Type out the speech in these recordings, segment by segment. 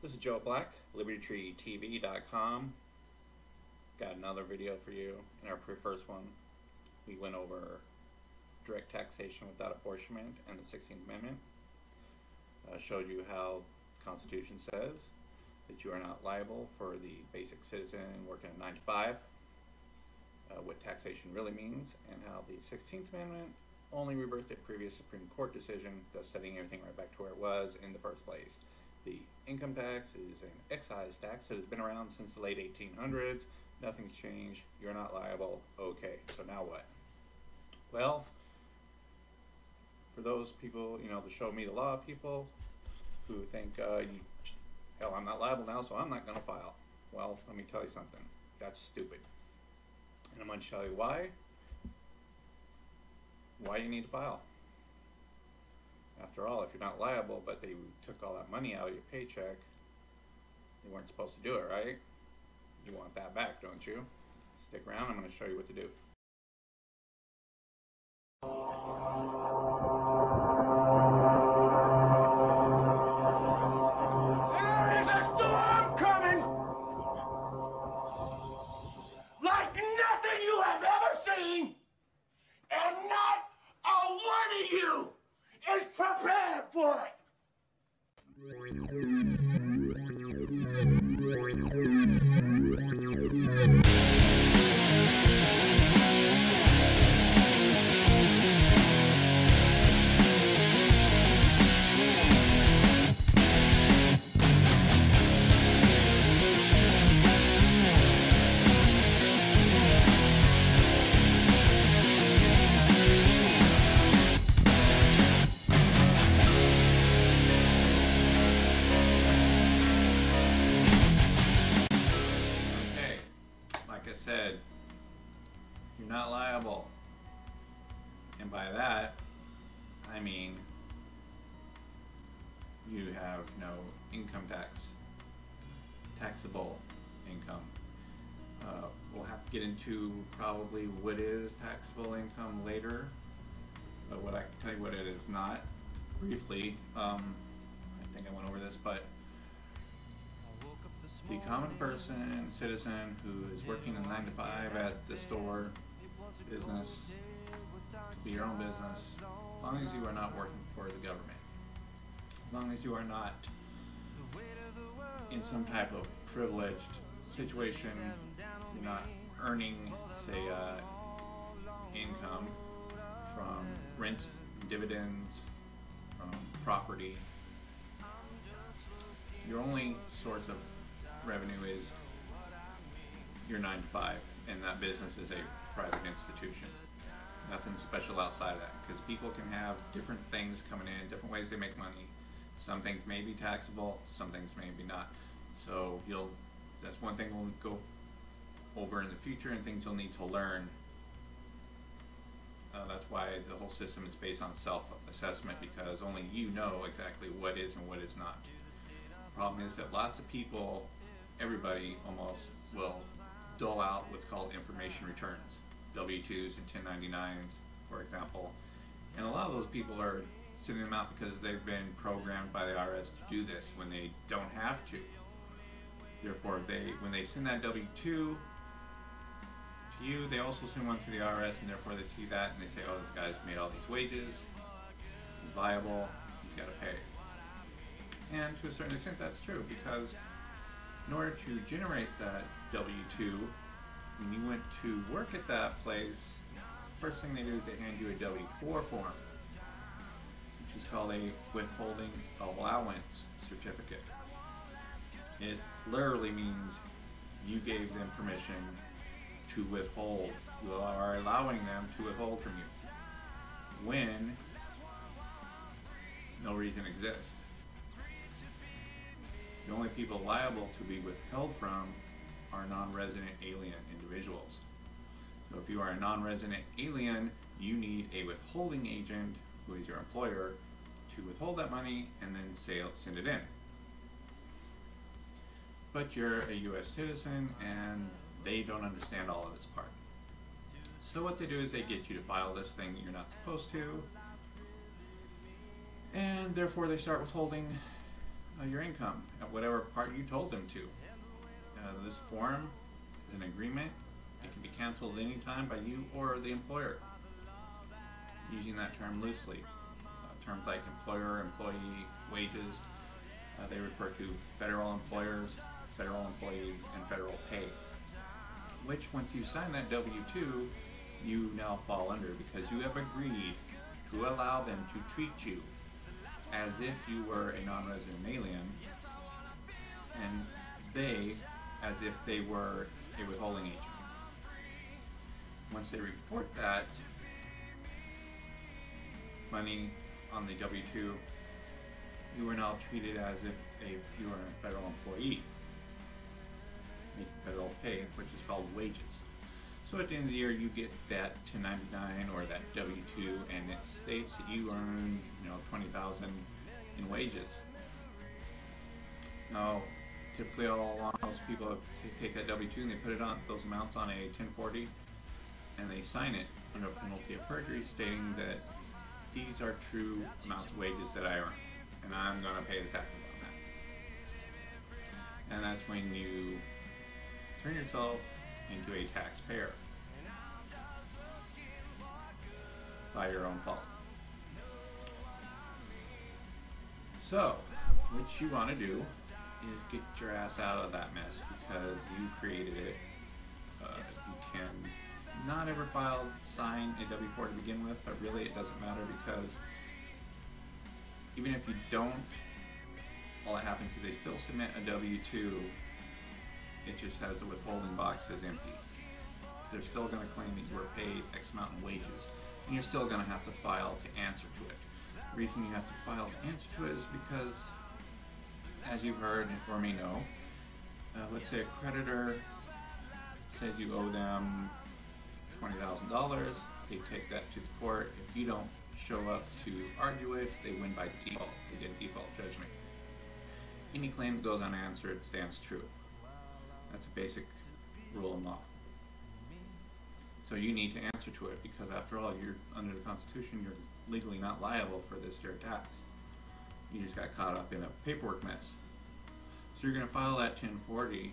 This is Joe Black, LibertyTreeTV.com. Got another video for you. In our first one, we went over direct taxation without apportionment and the 16th Amendment. Showed you how the Constitution says that you are not liable for the basic citizen working at 9 to 5, what taxation really means, and how the 16th Amendment only reversed a previous Supreme Court decision, thus setting everything right back to where it was in the first place. The income tax is an excise tax that has been around since the late 1800s. Nothing's changed. You're not liable. Okay, so now what? Well, for those people, the show me the law people who think, hell, I'm not liable now, so I'm not going to file. Well, let me tell you something. That's stupid. And I'm going to tell you why. Why you need to file. After all, if you're not liable, but they took all that money out of your paycheck, they weren't supposed to do it, right? You want that back, don't you? Stick around, I'm going to show you what to do. There is a storm coming! Like nothing you have ever seen! And not a one of you is prepared for it! Like I said, you're not liable. And by that, I mean you have no income tax, taxable income. We'll have to get into probably what is taxable income later, but what I can tell you what it is not briefly. I think I went over this, but the common person, citizen who is working a 9 to 5 at the store, business, could be your own business, as long as you are not working for the government, as long as you are not in some type of privileged situation, you're not earning, say, income from rents, dividends, from property. Your only source of revenue is your 9 to 5, and that business is a private institution. Nothing special outside of that, because people can have different things coming in, different ways they make money. Some things may be taxable, some things may be not. So that's one thing we'll go over in the future, and things you'll need to learn. That's why the whole system is based on self-assessment, because only you know exactly what is and what is not. The problem is that lots of people, everybody almost, will dole out what's called information returns, W-2s and 1099s, for example. And a lot of those people are sending them out because they've been programmed by the IRS to do this when they don't have to. Therefore, when they send that W-2 to you, they also send one to the IRS, and therefore they see that and they say, oh, this guy's made all these wages, he's liable, he's got to pay. And to a certain extent that's true, because in order to generate that W-2, when you went to work at that place, first thing they do is they hand you a W-4 form, which is called a withholding allowance certificate. It literally means you gave them permission to withhold. You are allowing them to withhold from you when no reason exists. The only people liable to be withheld from are non-resident alien individuals. So if you are a non-resident alien, you need a withholding agent, who is your employer, to withhold that money and then send it in. But you're a U.S. citizen and they don't understand all of this part. So what they do is they get you to file this thing that you're not supposed to, and therefore they start withholding your income at whatever part you told them to. This form is an agreement. It can be canceled at any time by you or the employer. Using that term loosely. Terms like employer, employee, wages, they refer to federal employers, federal employees, and federal pay. Which, once you sign that W-2, you now fall under, because you have agreed to allow them to treat you as if you were a non-resident alien, and they as if they were a withholding agent. Once they report that money on the W-2, you are now treated as if you were a federal employee, making federal pay, which is called wages. So at the end of the year, you get that 1099 or that W-2, and it states that you earned, $20,000 in wages. Now, typically, all along, most people take that W-2 and they put those amounts on a 1040, and they sign it under penalty of perjury, stating that these are true amounts of wages that I earn, and I'm going to pay the taxes on that. And that's when you turn yourself into a taxpayer by your own fault. So, what you want to do is get your ass out of that mess, because you created it. You can not ever sign a W-4 to begin with, but really it doesn't matter, because even if you don't, all that happens is they still submit a W-2. It just has the withholding box as empty. They're still going to claim that you were paid X amount in wages, and you're still going to have to file to answer to it. The reason you have to file to answer to it is because, as you've heard or may know, let's say a creditor says you owe them $20,000. They take that to the court. If you don't show up to argue it, they win by default. They get a default judgment. Any claim that goes unanswered stands true. That's a basic rule of law. So you need to answer to it, because after all, you're under the Constitution, you're legally not liable for this year tax. You just got caught up in a paperwork mess. So you're going to file that 1040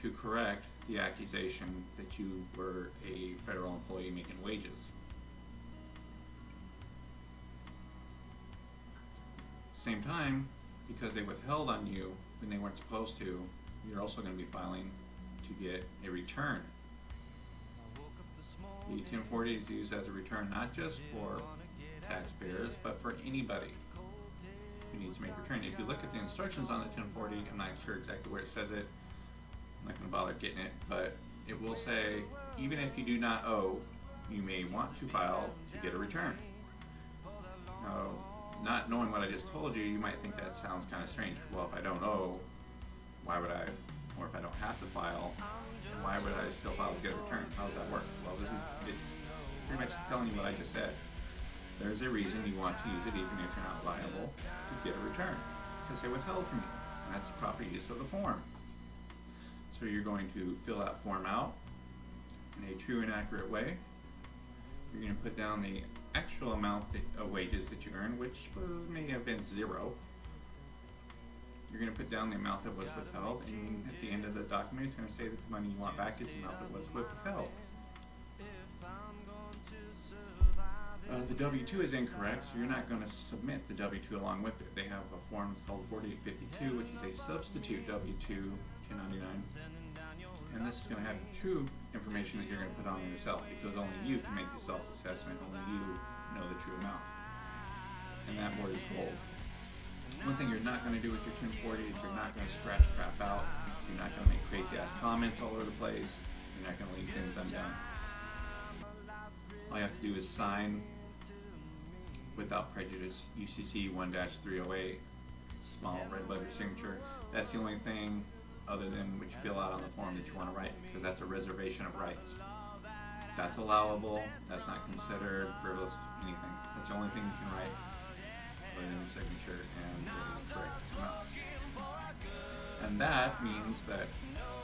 to correct the accusation that you were a federal employee making wages. Same time, because they withheld on you when they weren't supposed to, you're also going to be filing to get a return. The 1040 is used as a return not just for taxpayers, but for anybody who needs to make a return. If you look at the instructions on the 1040, I'm not sure exactly where it says it. I'm not going to bother getting it, but it will say, even if you do not owe, you may want to file to get a return. Now, not knowing what I just told you, you might think that sounds kind of strange. Well, if I don't owe, why would I? Or if I don't have to file, why would I still file to get a return? How does that work? Well, it's pretty much telling you what I just said. There's a reason you want to use it even if you're not liable to get a return, because they withheld from you, and that's the proper use of the form. So you're going to fill that form out in a true and accurate way. You're going to put down the actual amount of wages that you earned, which may have been 0. You're going to put down the amount that was withheld, and at the end of the document, it's going to say that the money you want back is the amount that was withheld. The W-2 is incorrect, so you're not going to submit the W-2 along with it. They have a form that's called 4852, which is a substitute W-2 1099, and this is going to have true information that you're going to put on yourself, because only you can make the self-assessment. Only you know the true amount, and that word is gold. One thing you're not going to do with your 1040 is you're not going to scratch crap out. You're not going to make crazy-ass comments all over the place. You're not going to leave things undone. All you have to do is sign without prejudice, UCC 1-308, small red letter signature. That's the only thing other than what you fill out on the form that you want to write, because that's a reservation of rights. That's allowable. That's not considered frivolous, anything. That's the only thing you can write. Put in your signature and the correct amount. And that means that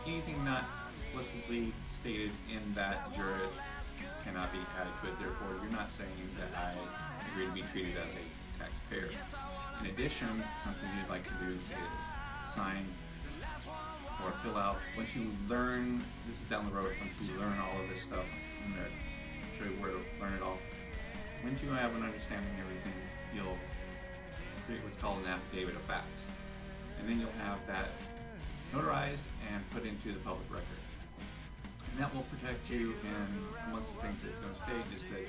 anything not explicitly stated in that jurat cannot be added to it. Therefore, you're not saying that I agree to be treated as a taxpayer. In addition, something you'd like to do is sign or fill out, once you learn, this is down the road, once you learn all of this stuff, I'm going to show you where to learn it all. Once you have an understanding of everything, you'll create what's called an affidavit of facts. And then you'll have that notarized and put into the public record. And that will protect you, and amongst the things it's going to state is that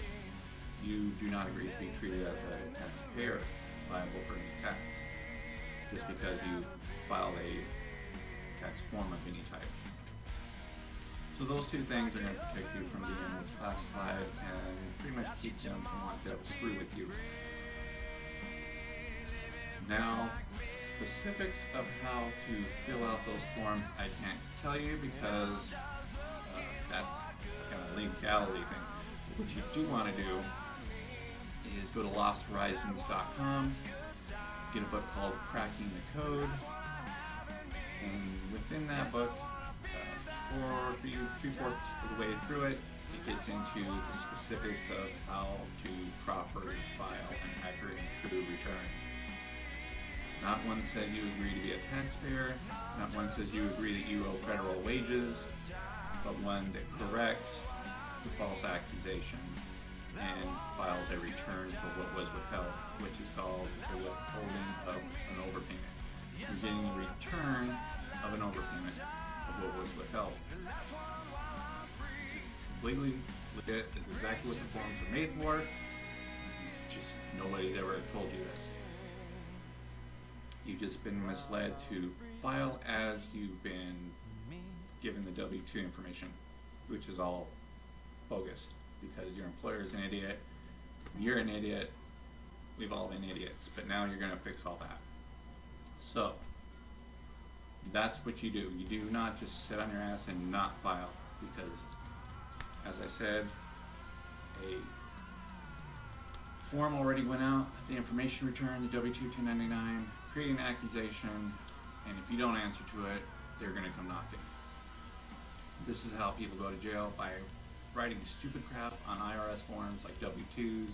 you do not agree to be treated as a taxpayer liable for any tax, just because you've filed a tax form of any type. So those two things are going to protect you from being misclassified and pretty much keep them from wanting to screw with you. Now, specifics of how to fill out those forms I can't tell you because that's kind of a legality thing. What you do want to do is go to losthorizons.com, get a book called Cracking the Code, and within that book, three-fourths of the way through it, it gets into the specifics of how to properly file an accurate and true return. Not one says you agree to be a taxpayer, not one says you agree that you owe federal wages, but one that corrects the false accusation and files a return for what was withheld, which is called the withholding of an overpayment. You're getting a return of an overpayment of what was withheld. It's completely legit. It's exactly what the forms are made for. Just nobody's ever told you this. You've just been misled to file as you've been given the W-2 information, which is all bogus because your employer is an idiot, you're an idiot, we've all been idiots, but now you're going to fix all that. So that's what you do. You do not just sit on your ass and not file, because as I said, a form already went out, the information return, the W-2, 1099, creating an accusation, and if you don't answer to it, they're going to come knocking. This is how people go to jail, by writing stupid crap on IRS forms like W-2s,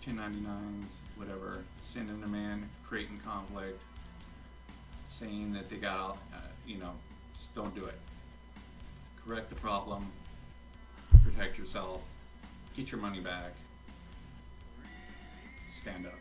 1099s, whatever, sending them in, creating conflict, saying that they got, just don't do it. Correct the problem, protect yourself, get your money back, stand up.